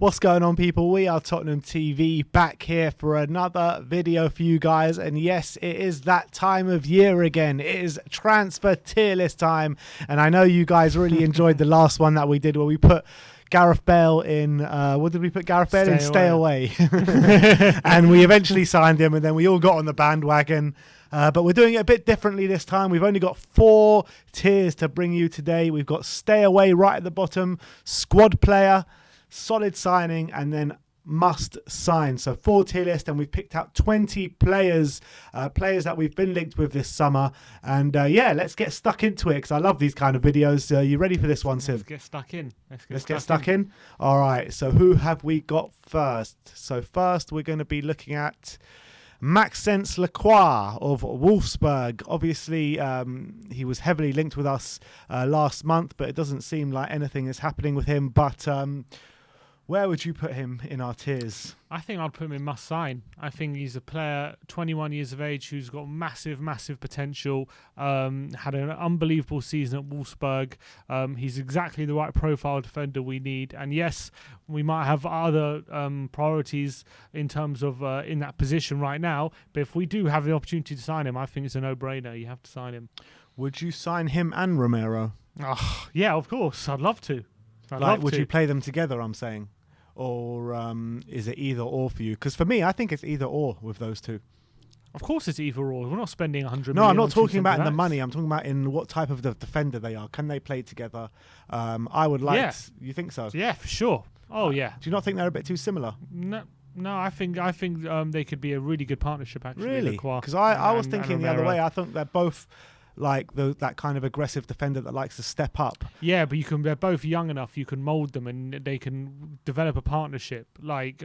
What's going on, people? We are Tottenham TV, back here for another video for you guys. And yes, it is that time of year again. It is transfer tier list time. And I know you guys really enjoyed the last one that we did where we put Gareth Bale in, what did we put Gareth Bale in? Stay away. And we eventually signed him, and then we all got on the bandwagon. But we're doing it a bit differently this time. We've only got 4 tiers to bring you today. We've got stay away right at the bottom, squad player, solid signing, and then must sign. So 4 tier list, and we've picked out 20 players that we've been linked with this summer. And yeah, let's get stuck into it because I love these kind of videos. You ready for this one, Sim? Let's get stuck in. Let's get stuck in. All right, so who have we got first? So first we're going to be looking at Maxence Lacroix of Wolfsburg. Obviously, he was heavily linked with us last month, but it doesn't seem like anything is happening with him. But where would you put him in our tiers? I think I'd put him in must sign. I think he's a player, 21 years of age, who's got massive potential. Had an unbelievable season at Wolfsburg. He's exactly the right profile defender we need. And yes, we might have other priorities in terms of in that position right now. But if we do have the opportunity to sign him, I think it's a no-brainer. You have to sign him. Would you sign him and Romero? Oh, yeah, of course. I'd love to. Would you play them together, I'm saying? Or is it either or for you? Because for me, I think it's either or with those two. Of course it's either or. We're not spending 100 No, million. I'm not talking about in the money. I'm talking about in what type of defender they are. Can they play together? I would like... Yeah. You think so? Yeah, for sure. Oh, yeah. Do you not think they're a bit too similar? No, I think they could be a really good partnership, actually. Really? Because I was thinking the other way. I think they're both like that kind of aggressive defender that likes to step up. Yeah, but they're both young enough, you can mould them and they can develop a partnership. Like,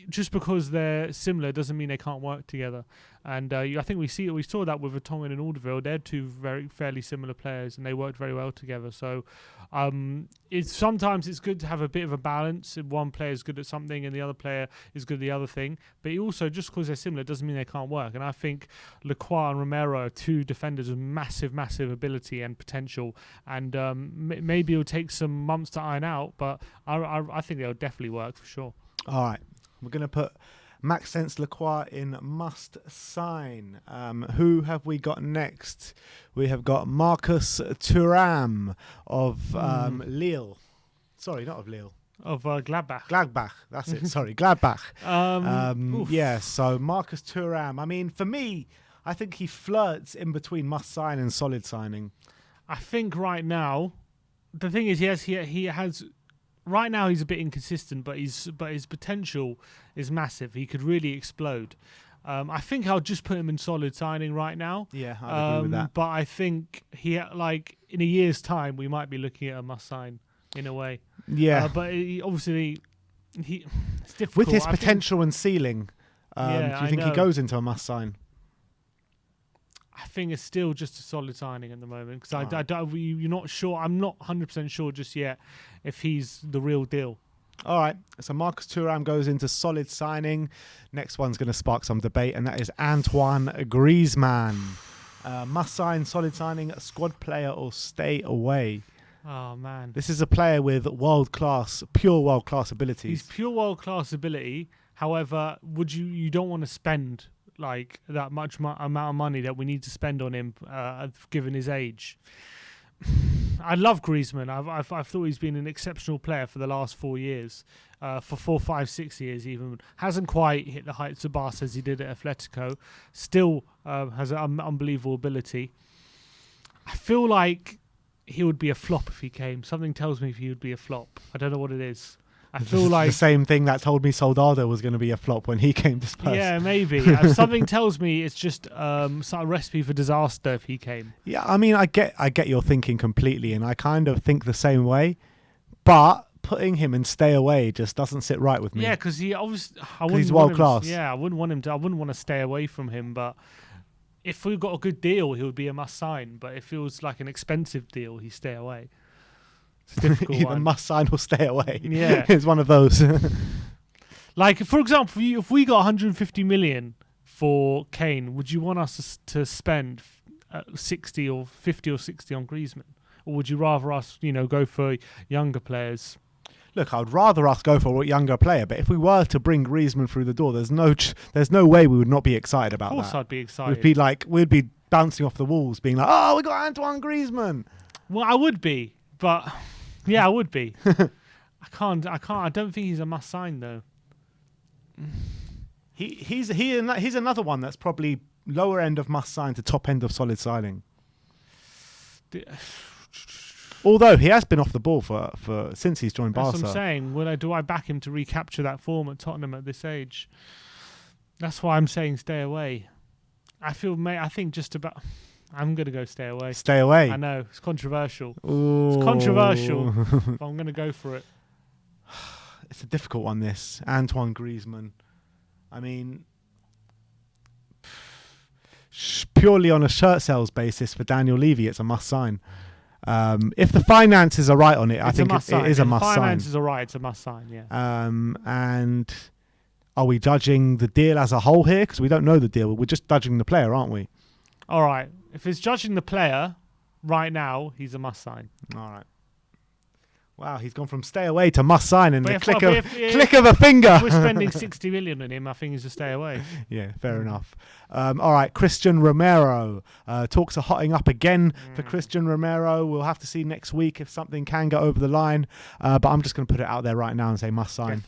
just because they're similar doesn't mean they can't work together. And I think we saw that with Vertonghen and Alderweireld. They're two fairly similar players, and they worked very well together. So sometimes it's good to have a bit of a balance. If one player is good at something and the other player is good at the other thing. But also, just because they're similar doesn't mean they can't work. And I think Lacroix and Romero are 2 defenders with massive ability and potential. And maybe it'll take some months to iron out, but I think they'll definitely work for sure. All right, we're going to put Maxence Lacroix in must sign. Who have we got next? We have got Marcus Thuram of Lille. Sorry, not of Lille. Of Gladbach. Gladbach, that's it. Sorry, Gladbach. Yeah, so Marcus Thuram. I mean, for me, I think he flirts in between must sign and solid signing. I think right now, the thing is, yes, he has. Right now, he's a bit inconsistent, but his potential is massive. He could really explode. I think I'll just put him in solid signing right now. Yeah, I agree with that. But I think in a year's time, we might be looking at a must sign in a way. Yeah, but obviously, it's difficult. With his potential and ceiling, do you think he goes into a must sign? I think it's still just a solid signing at the moment because you're not sure. I'm not 100% sure just yet if he's the real deal. All right, so Marcus Thuram goes into solid signing. Next one's going to spark some debate, and that is Antoine Griezmann. Must sign, solid signing, squad player, or stay away. Oh man, this is a player with pure world class abilities. He's pure world class ability. However, you don't want to spend like that much amount of money that we need to spend on him, given his age. I love Griezmann. I've thought he's been an exceptional player for the last 4 years, for 4, 5, 6 years even. Hasn't quite hit the heights of Barca as he did at Atletico. Still has an unbelievable ability. I feel like he would be a flop if he came. Something tells me he would be a flop. I don't know what it is. I feel like the same thing that told me Soldado was going to be a flop when he came to Spurs. Yeah, maybe. Something tells me it's just a recipe for disaster if he came. Yeah, I mean, I get your thinking completely, and I kind of think the same way. But putting him in stay away just doesn't sit right with me. Yeah, because he's world class. Yeah, I wouldn't want to stay away from him. But if we got a good deal, he would be a must sign. But if it was like an expensive deal, he'd stay away. It's a difficult Either one. Must sign or stay away. Yeah. It's one of those. Like, for example, if we got 150 million for Kane, would you want us to spend 60 or 50 or 60 on Griezmann? Or would you rather us, go for younger players? look, I'd rather us go for a younger player, but if we were to bring Griezmann through the door, there's no way we would not be excited about that. Of course I'd be excited. We'd be bouncing off the walls, being like, oh, we got Antoine Griezmann. Well, I would be, but yeah, I would be. I don't think he's a must sign though. He's another one that's probably lower end of must sign to top end of solid signing. Although he has been off the ball for since he's joined Barca. That's what I'm saying. Do I back him to recapture that form at Tottenham at this age? That's why I'm saying stay away. I think just about. I'm going to go stay away. Stay away. I know it's controversial. Ooh. It's controversial, but I'm going to go for it. It's a difficult one. This Antoine Griezmann. I mean, purely on a shirt sales basis for Daniel Levy, it's a must sign. If the finances are right on it, I think it is a must sign. Finances are right, it's a must sign, yeah. And are we judging the deal as a whole here? Because we don't know the deal. We're just judging the player, aren't we? All right. If it's judging the player right now, he's a must sign. All right. Wow, he's gone from stay away to must sign in the click of a finger. If we're spending 60 million on him, I think he's a stay away. Yeah, fair enough. All right, Christian Romero. Talks are hotting up again for Christian Romero. We'll have to see next week if something can go over the line. But I'm just going to put it out there right now and say must sign.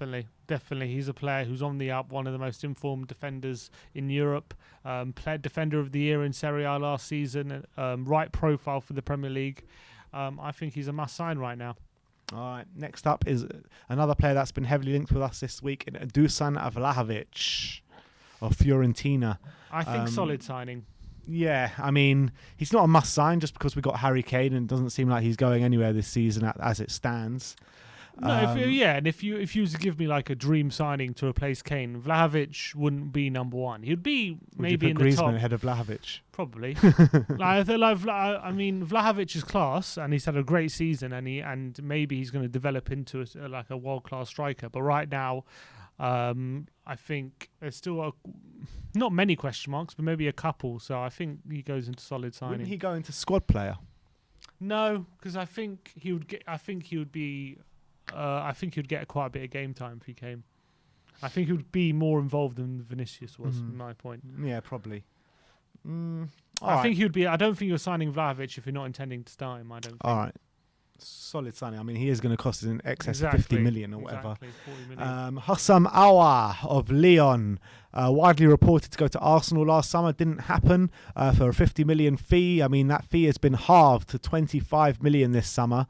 Definitely. He's a player who's on the up, one of the most informed defenders in Europe. Defender of the year in Serie A last season. Right profile for the Premier League. I think he's a must sign right now. All right. Next up is another player that's been heavily linked with us this week, Dusan Vlahovic of Fiorentina. I think solid signing. Yeah, I mean, he's not a must sign just because we got Harry Kane and it doesn't seem like he's going anywhere this season as it stands. No, if you was to give me like a dream signing to replace Kane, Vlahovic wouldn't be number one. He'd be maybe in the top. Griezmann ahead of Vlahovic? Probably. I mean, Vlahovic is class, and he's had a great season, and maybe he's going to develop into a world class striker. But right now, I think there's still not many question marks, but maybe a couple. So I think he goes into solid signing. Wouldn't he go into squad player? No, because I think he would get quite a bit of game time if he came. I think he would be more involved than Vinicius was, in my point. Yeah, probably. Think he would be. I don't think you're signing Vlahovic if you're not intending to start him. I don't think. All right. Solid signing. I mean, he is going to cost us in excess of 50 million or whatever. 40 million. Hossam Aouar of Lyon, widely reported to go to Arsenal last summer. Didn't happen for a 50 million fee. I mean, that fee has been halved to 25 million this summer.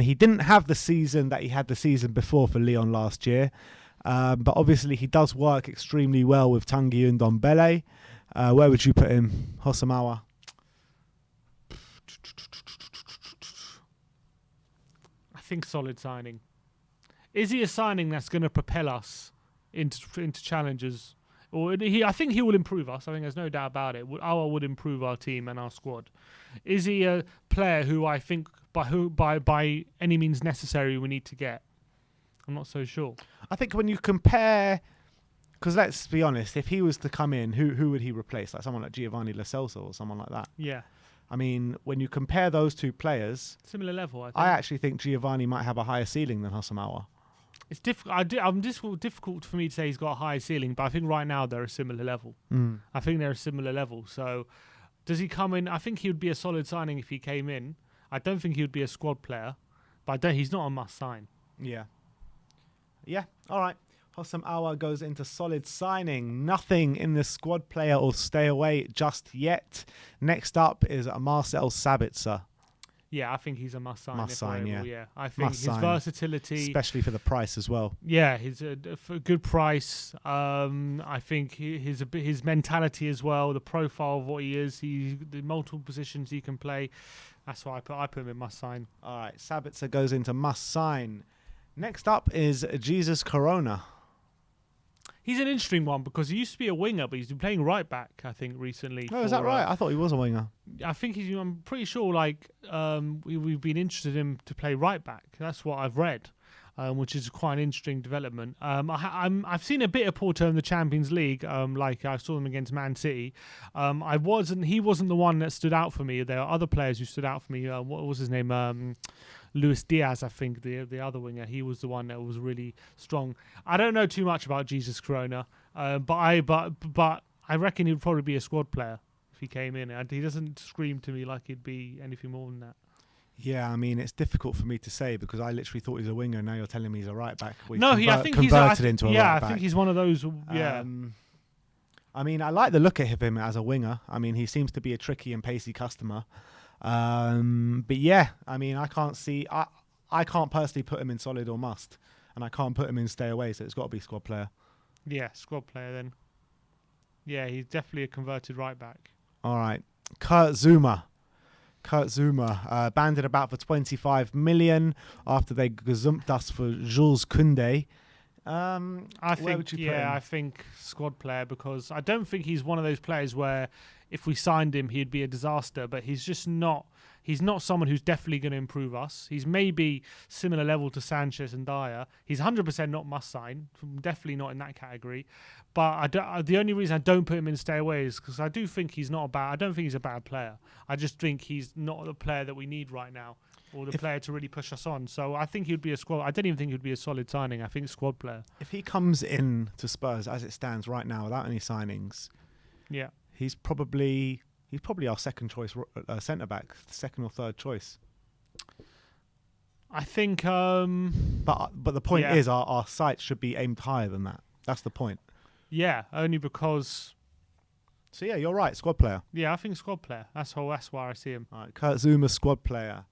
He didn't have the season that he had the season before for Lyon last year. But obviously, he does work extremely well with Tanguy and Ndombele. Where would you put him, Hossam Aouar? I think solid signing. Is he a signing that's going to propel us into challenges? Or I think he will improve us. I think there's no doubt about it. Aouar would improve our team and our squad. Is he a player who I think by any means necessary we need to get? I'm not so sure. I think when you compare, because let's be honest, if he was to come in, who would he replace? Like someone like Giovanni Lo Celso or someone like that? Yeah. I mean, when you compare those two players, similar level. I think. I actually think Giovanni might have a higher ceiling than Hossam Aouar. It's difficult for me to say he's got a higher ceiling, but I think right now they're a similar level. I think they're a similar level. So, does he come in? I think he would be a solid signing if he came in. I don't think he would be a squad player, but he's not a must sign. Yeah. All right. Hossam Aouar goes into solid signing. Nothing in the squad player or stay away just yet. Next up is Marcel Sabitzer. Yeah, I think he's a must sign. Must sign, yeah. I think his versatility, especially for the price as well. Yeah, he's for a good price. I think his mentality as well, the profile of what he is, the multiple positions he can play. That's why I put him in must sign. All right, Sabitzer goes into must sign. Next up is Jesus Corona. He's an interesting one because he used to be a winger, but he's been playing right back, I think, recently. Oh, is that right? I thought he was a winger. I think I'm pretty sure, we've been interested in him to play right back. That's what I've read. which is quite an interesting development. I've seen a bit of Porto in the Champions League, like I saw them against Man City. He wasn't the one that stood out for me. There are other players who stood out for me. What was his name? Luis Diaz, I think, the other winger. He was the one that was really strong. I don't know too much about Jesus Corona, but I reckon he'd probably be a squad player if he came in. He doesn't scream to me like he'd be anything more than that. Yeah, I mean, it's difficult for me to say because I literally thought he was a winger. Now you're telling me he's a right back. I think he's converted into a right back. I think he's one of those. Yeah. I mean, I like the look of him as a winger. I mean, he seems to be a tricky and pacey customer. But yeah, I mean, I can't personally put him in solid or must, and I can't put him in stay away. So it's got to be squad player. Yeah, squad player then. Yeah, he's definitely a converted right back. All right, Kurt Zouma, banded about for 25 million after they gazumped us for Jules Koundé. I think squad player, because I don't think he's one of those players where if we signed him he'd be a disaster, but he's just not. He's not someone who's definitely going to improve us. He's maybe similar level to Sanchez and Dyer. He's 100% not must sign, definitely not in that category. But the only reason I don't put him in stay away is because I do think he's not I don't think he's a bad player. I just think he's not the player that we need right now, or the player to really push us on. So I think he'd be a squad. I don't even think he'd be a solid signing. I think squad player. If he comes in to Spurs as it stands right now without any signings, yeah, he's probably our second choice centre back, second or third choice. I think. But the point is, our sights should be aimed higher than that. That's the point. Yeah, only because. So yeah, you're right. Squad player. Yeah, I think squad player. That's why I see him. All right, Kurt Zouma, squad player.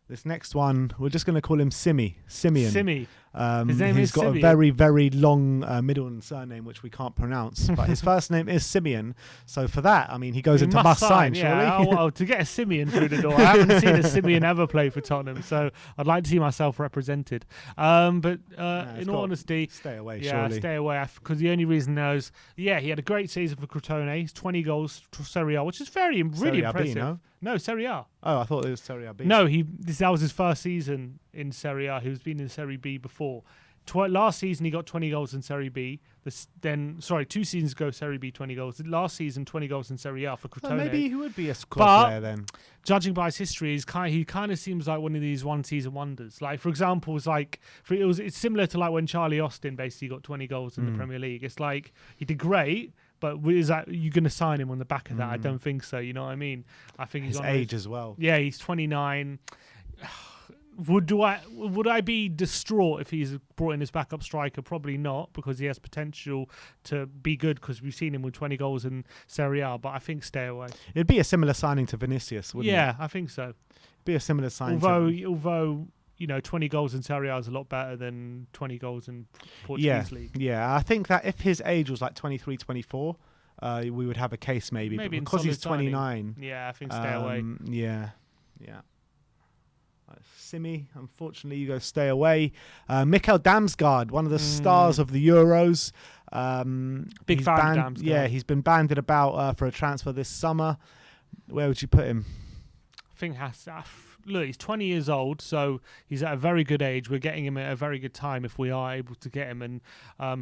This next one, we're just going to call him Simeon. His name he's is got Simeon. a very, very long middle and surname, which we can't pronounce. But his first name is Simeon. So for that, I mean, he goes into must sign, surely. To get a Simeon through the door. I haven't seen a Simeon ever play for Tottenham, so I'd like to see myself represented. But in all honesty, stay away, surely. Yeah, stay away. Because the only reason is, he had a great season for Crotone. He's 20 goals for Serie A, which is really impressive. B, no? No, Serie A. Oh, I thought it was Serie B. No, that was his first season in Serie A. He's been in Serie B before. Last season he got 20 goals in Serie B. 2 seasons ago Serie B 20 goals. Last season 20 goals in Serie A for Crotone. Well, maybe he would be a squad player then. Judging by his history, he kind of seems like one of these one-season wonders. Like, for example, it's similar to like when Charlie Austin basically got 20 goals in the Premier League. It's like he did great, but is that you going to sign him on the back of that? I don't think so. You know what I mean? I think his age as well. Yeah, he's 29. Would I be distraught if he's brought in his backup striker? Probably not, because he has potential to be good, because we've seen him with 20 goals in Serie A, but I think stay away. It'd be a similar signing to Vinicius, wouldn't it? Yeah, I think so. Be a similar signing. Although 20 goals in Serie A is a lot better than 20 goals in Portuguese league. Yeah, I think that if his age was like 23, 24, we would have a case maybe. But because he's 29. Yeah, I think stay away. Yeah. Simi, unfortunately, you go stay away. Mikel Damsgaard, one of the stars of the Euros. Big fan of Damsgaard. Yeah, he's been banded about for a transfer this summer. Where would you put him? I think look, he's 20 years old, so he's at a very good age. We're getting him at a very good time if we are able to get him. And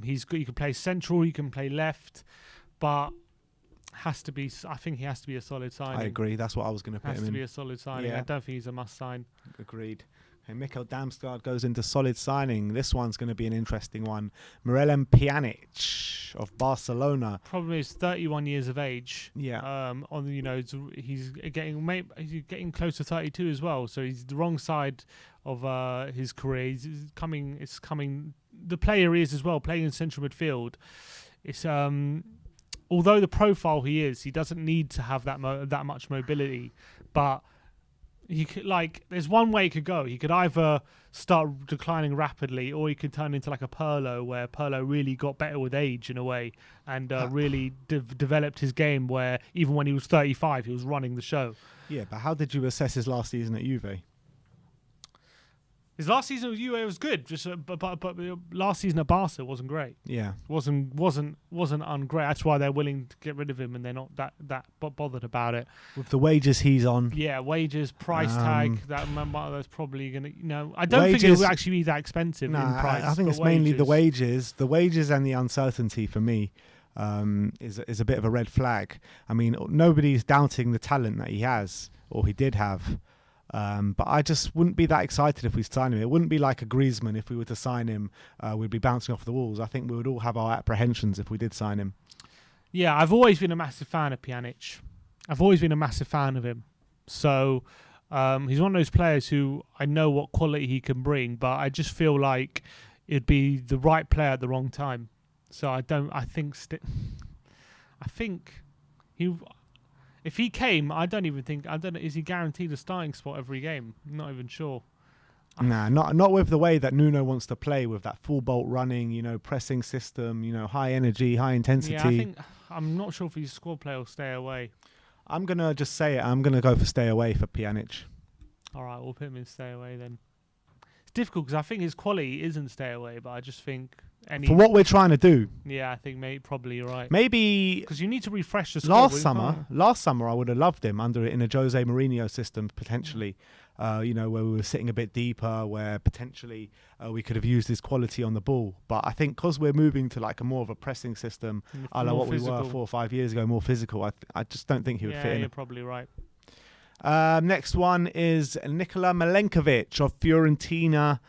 he can play central, he can play left, but I think he has to be a solid signing. I agree. That's what I was going to put him in. Has to be a solid signing. Yeah. I don't think he's a must sign. Agreed. Okay, Mikel Damsgaard goes into solid signing. This one's going to be an interesting one. Pjanic of Barcelona. Problem is 31 years of age. Yeah. He's getting close to 32 as well. So he's the wrong side of his career. It's coming. The player is as well playing in central midfield. It's although the profile he doesn't need to have that much mobility, but he could, there's one way he could go. He could either start declining rapidly, or he could turn into like a Pirlo, where Pirlo really got better with age in a way, and really developed his game, where even when he was 35, he was running the show. Yeah, but how did you assess his last season at Juve? His last season with UA was good, just but last season at Barca wasn't great. Yeah, wasn't ungreat. That's why they're willing to get rid of him, and they're not that bothered about it. with the wages he's on. Yeah, wages, price tag. That's probably gonna. I don't think it will actually be that expensive in price. I think it's mainly the wages and the uncertainty for me. Is a bit of a red flag. I mean, nobody's doubting the talent that he has or he did have. But I just wouldn't be that excited if we signed him. It wouldn't be like a Griezmann. If we were to sign him, we'd be bouncing off the walls. I think we would all have our apprehensions if we did sign him. Yeah, I've always been a massive fan of Pjanic. I've always been a massive fan of him. So he's one of those players who I know what quality he can bring, but I just feel like it'd be the right player at the wrong time. So I think he... If he came, I don't know, is he guaranteed a starting spot every game? I'm not even sure. Nah, not with the way that Nuno wants to play, with that full bolt running, pressing system, high energy, high intensity. Yeah, I'm not sure if he's a squad player or stay away. I'm going to just say it. I'm going to go for stay away for Pjanic. All right, we'll put him in stay away then. It's difficult because I think his quality isn't stay away, but I just think... For what we're trying to do. Yeah, I think probably you're right. Maybe... Because you need to refresh the squad. Last summer, I would have loved him in a Jose Mourinho system, potentially. Where we were sitting a bit deeper, where potentially we could have used his quality on the ball. But I think because we're moving to like a more of a pressing system, a la what physical. We were 4 or 5 years ago, more physical, I just don't think he would fit in. Yeah, you're probably right. Next one is Nikola Milenkovic of Fiorentina.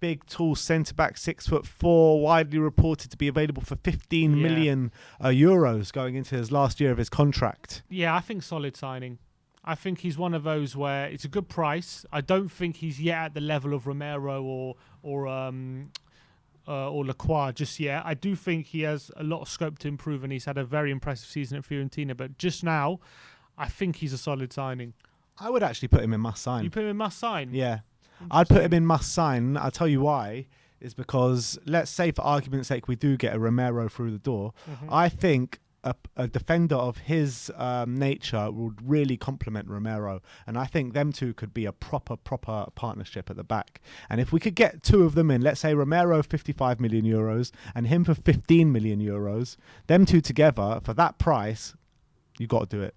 Big, tall centre-back, 6'4", widely reported to be available for 15 million euros going into his last year of his contract. Yeah, I think solid signing. I think he's one of those where it's a good price. I don't think he's yet at the level of Romero or Lacroix just yet. I do think he has a lot of scope to improve, and he's had a very impressive season at Fiorentina. But just now, I think he's a solid signing. I would actually put him in must sign. You put him in must sign? Yeah. I'd put him in must sign. I'll tell you why. Is because, let's say for argument's sake, we do get a Romero through the door. Mm-hmm. I think a defender of his nature would really complement Romero. And I think them two could be a proper partnership at the back. And if we could get two of them in, let's say Romero 55 million euros and him for 15 million euros, them two together for that price, you got to do it.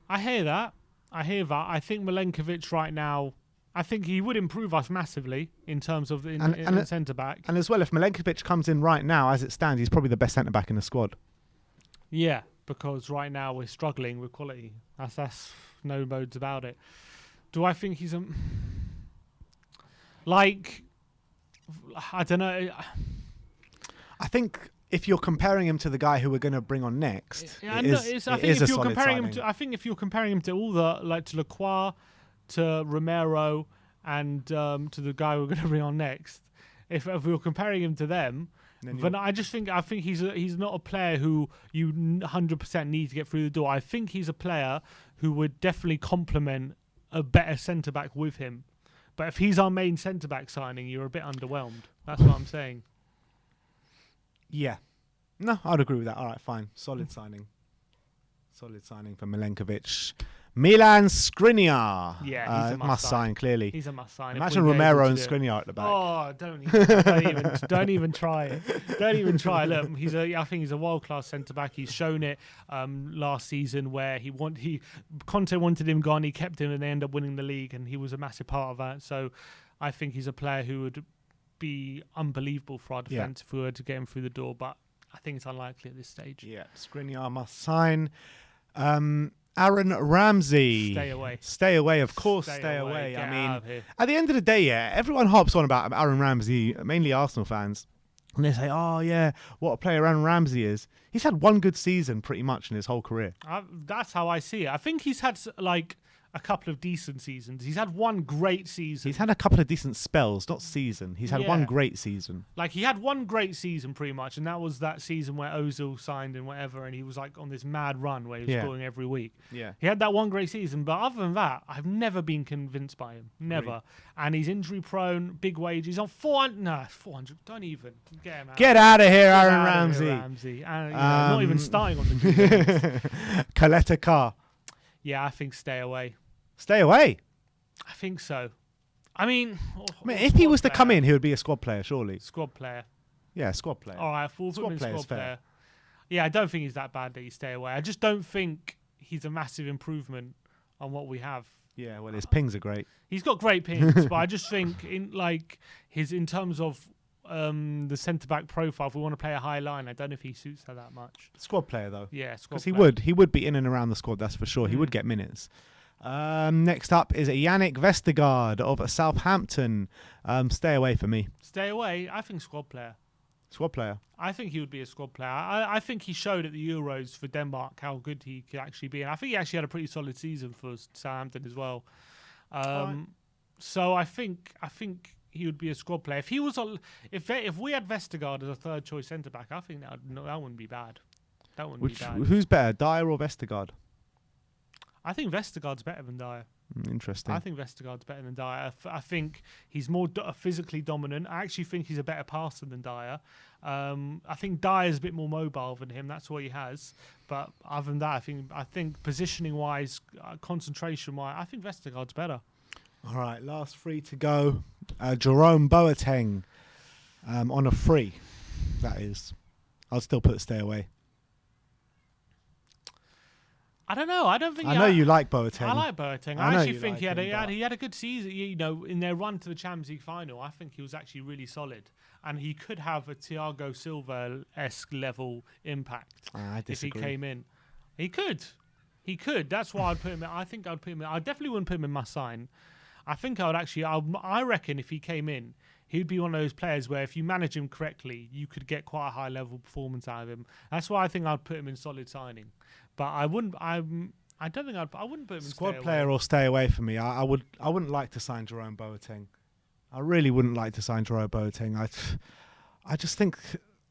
I hear that. I think Milenkovic right now, I think he would improve us massively in terms of in centre-back. And as well, if Milenkovic comes in right now, as it stands, he's probably the best centre-back in the squad. Yeah, because right now we're struggling with quality. That's no modes about it. Do I think he's I don't know. I think... If you're comparing him to the guy who we're going to bring on next, I think if you're comparing him to all the to Lacroix, to Romero, and to the guy we're going to bring on next, if we're comparing him to them, but I think he's not a player who you 100% need to get through the door. I think he's a player who would definitely complement a better centre back with him. But if he's our main centre back signing, you're a bit underwhelmed. That's what I'm saying. Yeah. No, I'd agree with that. All right, fine. Solid signing. Solid signing for Milenkovic. Milan Skriniar. Yeah, he's a must sign, clearly. He's a must sign. Imagine Romero and Skriniar at the back. Oh, don't even try it. Don't even try. Look, I think he's a world-class centre-back. He's shown it last season where Conte wanted him gone. He kept him and they ended up winning the league, and he was a massive part of that. So I think he's a player who would be unbelievable for our defence if we were to get him through the door, but I think it's unlikely at this stage. Yeah, Skriniar must sign. Aaron Ramsey. Stay away. Of course, stay away. Get out of here. At the end of the day, everyone hops on about Aaron Ramsey, mainly Arsenal fans. And they say, oh, yeah, what a player Aaron Ramsey is. He's had one good season pretty much in his whole career. That's how I see it. I think he's had a couple of decent seasons. He's had one great season. He's had a couple of decent spells, not season. He's had one great season. He had one great season pretty much, and that was that season where Ozil signed and whatever, and he was on this mad run where he was scoring every week. Yeah. He had that one great season, but other than that, I've never been convinced by him. Never. Really? And he's injury prone, big wages. He's on 400. No, 400. Don't even. Get him out. Get out of here, Aaron Ramsey. And, not even starting on the team. Kaleta Carr. Yeah, I think stay away. Stay away? I think so. I mean, if he was to come in, he would be a squad player, surely. Squad player. Yeah, squad player. All right, full squad player. Yeah, I don't think he's that bad that you stay away. I just don't think he's a massive improvement on what we have. Yeah, well, his pings are great. He's got great pings, but I just think in terms of the centre back profile, if we want to play a high line, I don't know if he suits her that much. Squad player though. Yeah, squad. Because he would be in and around the squad. That's for sure. He would get minutes. Next up is Pjanic Westergaard of Southampton. Stay away for me. Stay away. I think squad player. Squad player. I think he would be a squad player. I think he showed at the Euros for Denmark how good he could actually be, and I think he actually had a pretty solid season for Southampton as well. So I think he would be a squad player. If he was if we had Westergaard as a third choice centre back, I think that wouldn't be bad. That wouldn't be bad. Who's better, Dyer or Westergaard? I think Westergaard's better than Dyer. Interesting. I think Westergaard's better than Dyer. I think he's more physically dominant. I actually think he's a better passer than Dyer. I think Dyer's a bit more mobile than him. That's what he has. But other than that, I think positioning-wise, concentration-wise, I think Westergaard's better. All right, last three to go. Jerome Boateng on a free. That is. I'll still put stay away. I don't know. I don't think. I know you like Boateng. I like Boateng. I actually think he had a good season. You know, in their run to the Champions League final, I think he was actually really solid, and he could have a Thiago Silva-esque level impact if he came in. He could. That's why I'd put him in. I think I'd put him in. I definitely wouldn't put him in my sign. I think I would actually. I reckon if he came in, he'd be one of those players where if you manage him correctly, you could get quite a high level performance out of him. That's why I think I'd put him in solid signing. But I wouldn't. I wouldn't put him in squad player or stay away for me. I wouldn't like to sign Jerome Boateng. I really wouldn't like to sign Jerome Boateng. I just think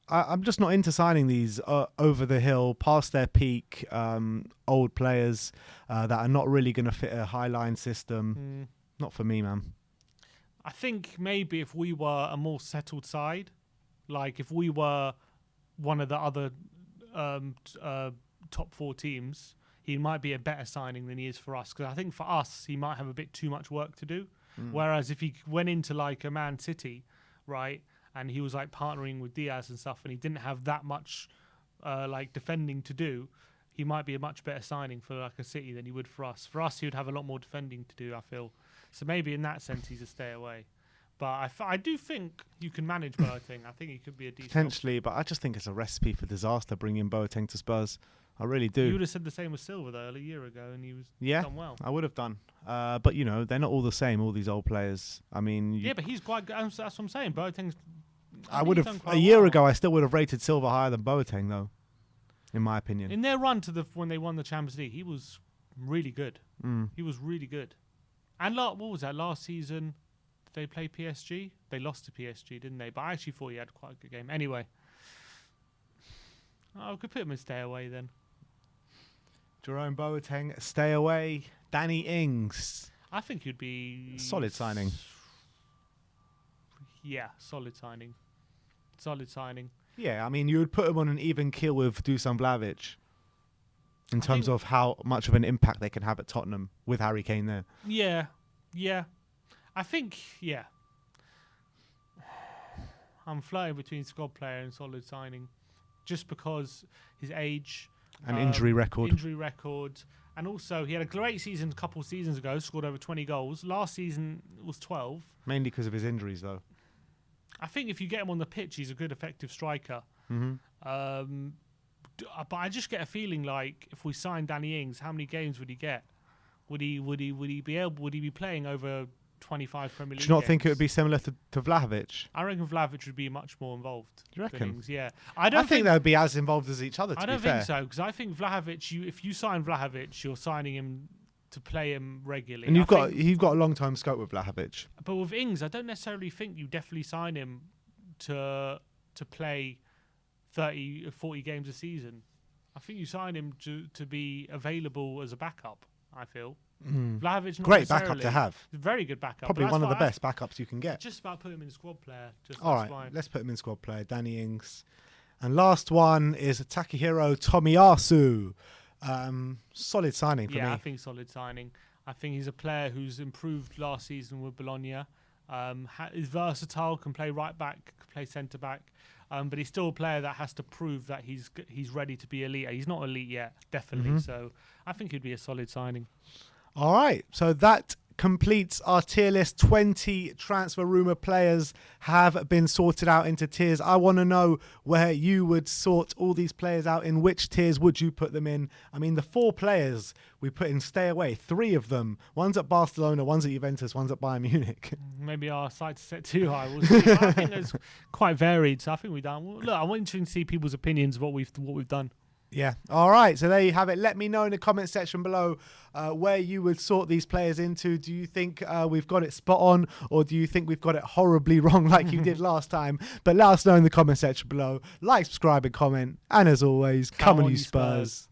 I'm just not into signing these over the hill, past their peak, old players that are not really going to fit a high line system. Not for me, man. I think maybe if we were a more settled side, like if we were one of the other top four teams, he might be a better signing than he is for us. Because I think for us, he might have a bit too much work to do. Whereas if he went into like a Man City, right, and he was like partnering with Diaz and stuff, and he didn't have that much like defending to do, he might be a much better signing for like a City than he would for us. For us, he would have a lot more defending to do, I feel. So maybe in that sense, he's a stay away. But I do think you can manage Boateng. I think he could be a decent potentially, but I just think it's a recipe for disaster bringing Boateng to Spurs. I really do. You would have said the same with Silva though a year ago, and he was done well. I would have done. But you know, they're not all the same. All these old players. I mean, but he's quite good. That's what I'm saying. Boateng's. I would have a year ago. I still would have rated Silva higher than Boateng, though, in my opinion. In their run to when they won the Champions League, he was really good. He was really good. And what was that last season? Did they play PSG? They lost to PSG, didn't they? But I actually thought he had quite a good game. Anyway, I could put him in stay away then. Jerome Boateng, stay away. Danny Ings. I think he'd be solid signing. Yeah, solid signing. Solid signing. Yeah, I mean, you would put him on an even keel with Dusan Vlahovic in terms of how much of an impact they can have at Tottenham with Harry Kane there. Yeah. I think, I'm flirting between squad player and solid signing just because his age... and injury record. And also, he had a great season a couple of seasons ago, scored over 20 goals. Last season was 12. Mainly because of his injuries, though. I think if you get him on the pitch, he's a good, effective striker. But I just get a feeling like if we sign Danny Ings, how many games would he get? Would he be playing over 25 Premier League? Do you not games? think it would be similar to Vlahovic? I reckon Vlahovic would be much more involved. Do you reckon? Ings, yeah. I think they would be as involved as each other. I don't think so, because I think Vlahovic. If you sign Vlahovic, you're signing him to play him regularly. And you've got a long term scope with Vlahovic. But with Ings, I don't necessarily think you definitely sign him to play 30, 40 games a season. I think you sign him to be available as a backup, I feel. Vlahovic, great backup to have. Very good backup. Probably one of the best backups you can get. Just about put him in squad player. All right, let's put him in squad player. Danny Ings. And last one is Takahiro Tomiyasu. Solid signing for me. Yeah, I think solid signing. I think he's a player who's improved last season with Bologna. Is versatile, can play right back, can play centre back, but he's still a player that has to prove that he's ready to be elite. He's not elite yet, definitely. So I think he'd be a solid signing. All right, so that completes our tier list. 20 transfer rumour players have been sorted out into tiers. I want to know where you would sort all these players out. In which tiers would you put them in? I mean, the 4 players we put in stay away, 3 of them. One's at Barcelona, one's at Juventus, one's at Bayern Munich. Maybe our sights are set too high. We'll see. I think it's quite varied, so I think we've done. Well, look, I want you to see people's opinions of what we've done. Yeah. All right. So there you have it. Let me know in the comment section below where you would sort these players into. Do you think we've got it spot on, or do you think we've got it horribly wrong like you did last time? But let us know in the comment section below. Like, subscribe, and comment. And as always, come on, you Spurs.